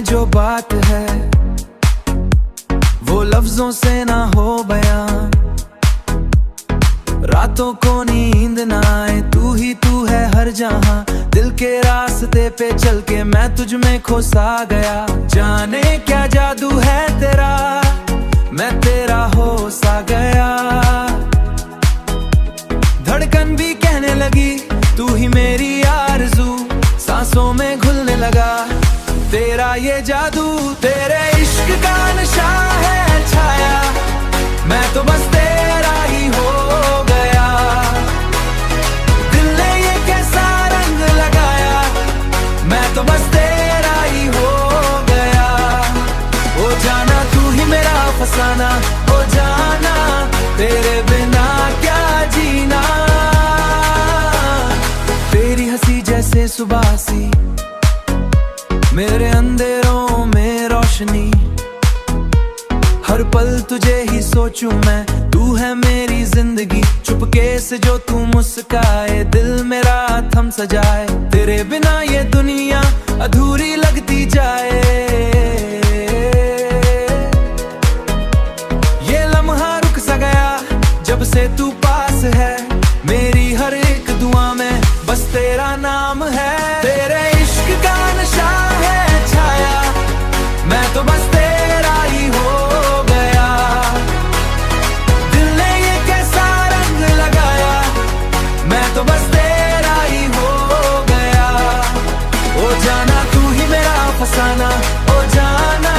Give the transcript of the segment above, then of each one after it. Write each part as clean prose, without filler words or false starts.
जो बात है वो लफ्जों से ना हो बयां। रातों को नींद ना आए, तू ही तू है हर जहां। दिल के रास्ते पे चल के मैं तुझ में खो सा गया। जाने क्या जादू है तेरा, मैं तेरा हो सा गया। धड़कन भी कहने लगी तू ही मेरी आरज़ू, सांसों में घुलने लगा तेरा ये जादू। तेरे इश्क का नशा है छाया, मैं तो बस तेरा ही हो गया। दिल ने ये कैसा रंग लगाया, मैं तो बस तेरा ही हो गया। ओ जाना तू ही मेरा फसाना, ओ जाना तेरे बिना क्या जीना। तेरी हंसी जैसे सुबह सी, मेरे अंधेरों में रोशनी। हर पल तुझे ही सोचूं मैं, तू है मेरी जिंदगी। चुपके से जो तू मुस्काए, दिल मेरा थम सा जाए। तेरे बिना ये दुनिया अधूरी लगती जाए। ये लम्हा रुक सा गया जब से तू पास है। मेरी हर एक दुआ में बस तेरा नाम है। तेरे इश्क का नशा है छाया, मैं तो बस तेरा ही हो गया। दिल ने ये कैसा रंग लगाया, मैं तो बस तेरा ही हो गया। ओ जाना तू ही मेरा फसाना, ओ जाना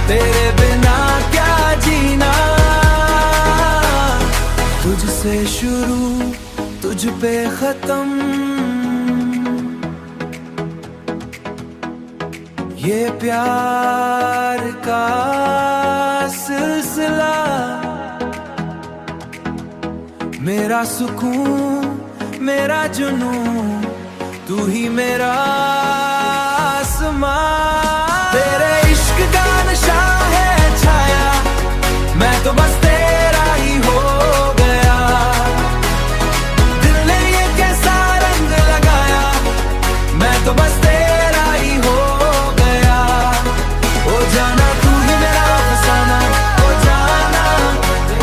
तेरे बिना क्या जीना। तुझसे शुरू तुझ पे खत्म, ये प्यार का सिलसिला। मेरा सुकून मेरा जुनून, तू ही मेरा आसमां। तेरे इश्क का नशा है छाया, मैं तो बस तेरा ही हो गया। दिल ने ये कैसा रंग लगाया, मैं तो बस तेरा ही हो गया। ओ जाना तू ही मेरा फसाना, ओ जाना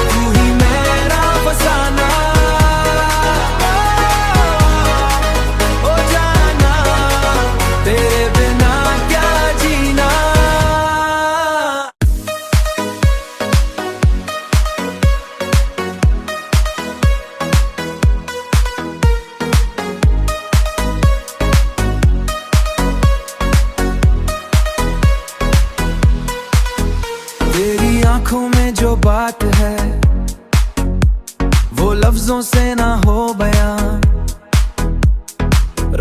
तू ही मेरा फसाना। ओ जाना तेरे बिना क्या जीना। तेरी आंखों में जो बात है वो लफ्जों से ना हो बयां।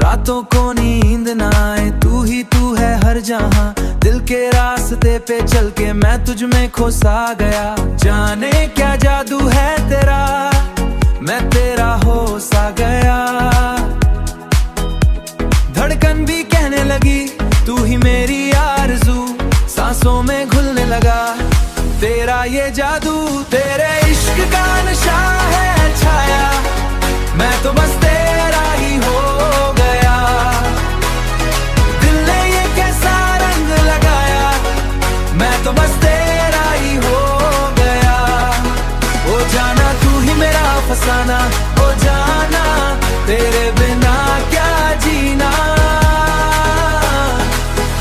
रातों को नींद ना आए, तू ही तू है हर जहां। दिल के रास्ते पे चल के मैं तुझ में खो सा गया। जाने क्या जादू है तेरा, मैं तेरा हो सा गया। धड़कन भी कहने लगी तू ही मेरी आरज़ू, सांसों में घुलने लगा तेरा ये जादू। तेरे इश्क का नशा है छाया, मैं तो बस तेरा ही हो गया। दिल ने ये कैसा रंग लगाया, मैं तो बस तेरा ही हो गया। ओ जाना तू ही मेरा फसाना, ओ जाना तेरे बिना क्या जीना।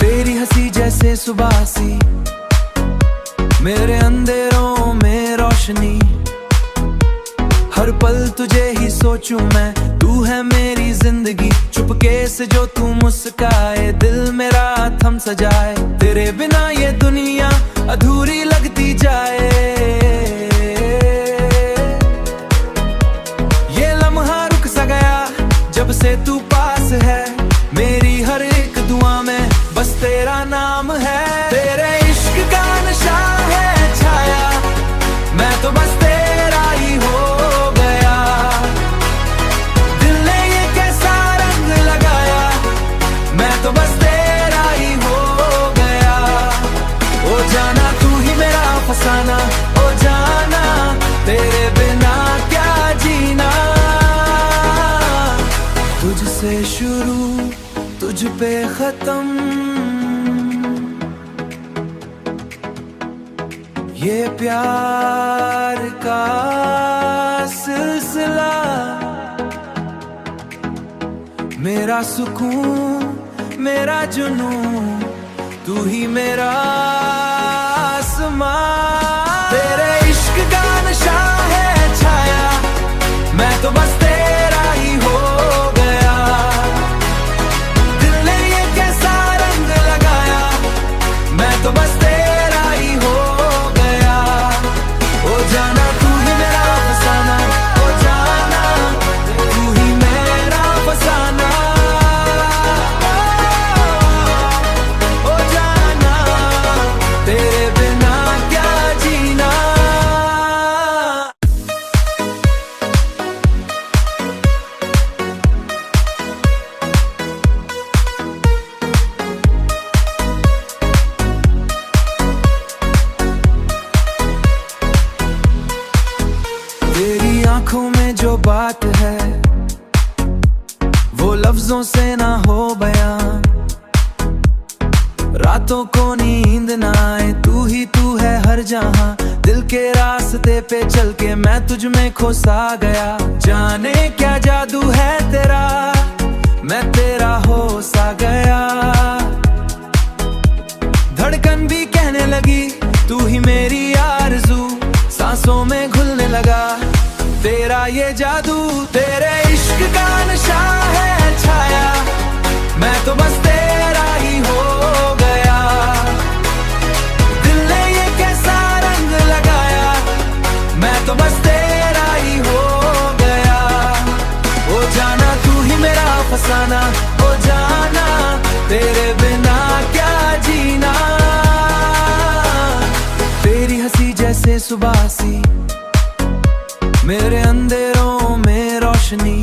तेरी हंसी जैसे सुबह सी, मेरे अंधेरों में रोशनी। हर पल तुझे ही सोचूं मैं, तू है मेरी जिंदगी। चुपके से जो तू मुस्काए, दिल मेरा थम सा जाए। तेरे बिना ये दुनिया अधूरी लगती जाए। ये लम्हा रुक सा गया जब से तू पास है। मेरी हर एक दुआ में बस तेरा नाम है। तेरे इश्क का नशा है छाया, मैं तो बस तेरा ही हो गया। दिल ने ये कैसा रंग लगाया, मैं तो बस तेरा ही हो गया। ओ जाना तू ही मेरा फसाना, ओ जाना तेरे बिना क्या जीना। तुझसे शुरू तुझ पे खत्म, ये प्यार का सिलसिला, मेरा सुकून मेरा जुनून, तू ही मेरा आसमां। तेरे इश्क का नशा है छाया, मैं तो बस तेरा ही हो गया। दिल ने ये कैसा रंग लगाया, मैं तो बस तेरा ही हो गया। ओ जाना तू ही मेरा फसाना, ओ जाना तू ही मेरा फसाना। ओ जाना तेरे बिना क्या जीना। तेरी आंखों में जो बात है वो लफ्जों से ना हो बयां। रातों को नींद ना आए, तू ही तू है हर जहां। दिल के रास्ते पे चल के मैं तुझ में खो सा गया। जाने क्या जादू है तेरा, मैं तेरा हो सा गया। धड़कन भी कहने लगी तू ही मेरी आरज़ू, सांसों में घुलने लगा तेरा ये जादू। तेरे इश्क का नशा है छाया, मैं तो बस तेरा ही हो गया। दिल ने ये कैसा रंग लगाया, मैं तो बस तेरा ही हो गया। ओ जाना तू ही मेरा फसाना, ओ जाना तेरे बिना क्या जीना। तेरी हंसी जैसे सुबह सी, मेरे अंधेरों में रोशनी।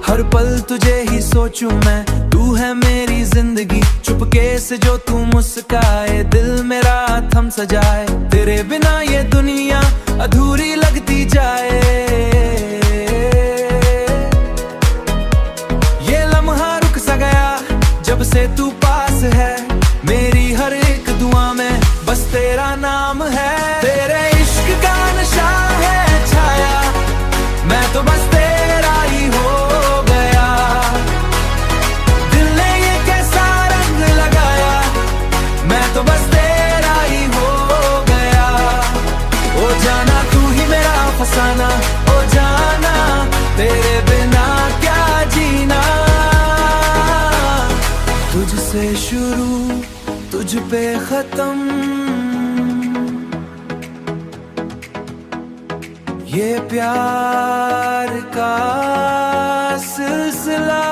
हर पल तुझे ही सोचूं मैं, तू है मेरी जिंदगी। चुपके से जो तू मुस्काए, दिल मेरा थम सजाए। तेरे बिना ये दुनिया अधूरी लगती जाए। ये लम्हा रुक सा गया जब से तू पास है। मेरी हर एक दुआ में बस तेरा नाम है। तेरे इश्क का नशा है छाया, मैं तो बस तेरा ही हो गया। दिल ने ये कैसा रंग लगाया, मैं तो बस तेरा ही हो गया। ओ जाना तू ही मेरा फसाना, ओ जाना तेरे बिना क्या जीना। तुझसे शुरू तुझ पे खत्म, ये प्यार का सिलसिला।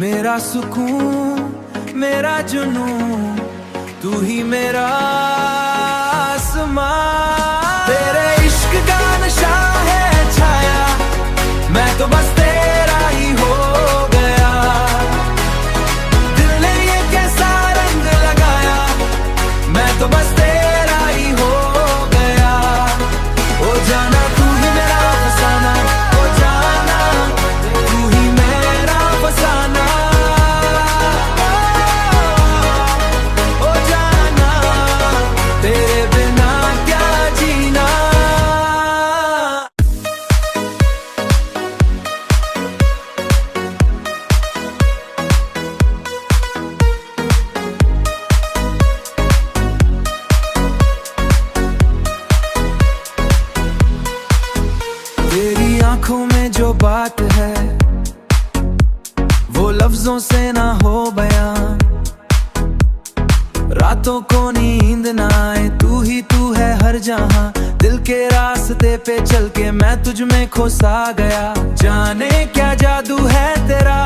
मेरा सुकून मेरा जुनून, तू ही मेरा आसमां। तेरे इश्क का नशा है छाया, मैं तो बस तेरा ही हो गया। दिल ने ये कैसा रंग लगाया, मैं तो बस तेरा ही हो गया। ओ जाना तू ही मेरा फसाना, ओ जाना तू ही मेरा फसाना। ओ जाना तेरे बिना क्या जीना। तेरी आंखों में जो बात है वो लफ्जों से ना हो बयां। रातों को नींद ना आए, तू ही तू है हर जहां। दिल के रास्ते पे चल के मैं तुझ में खो सा गया। जाने क्या जादू है तेरा,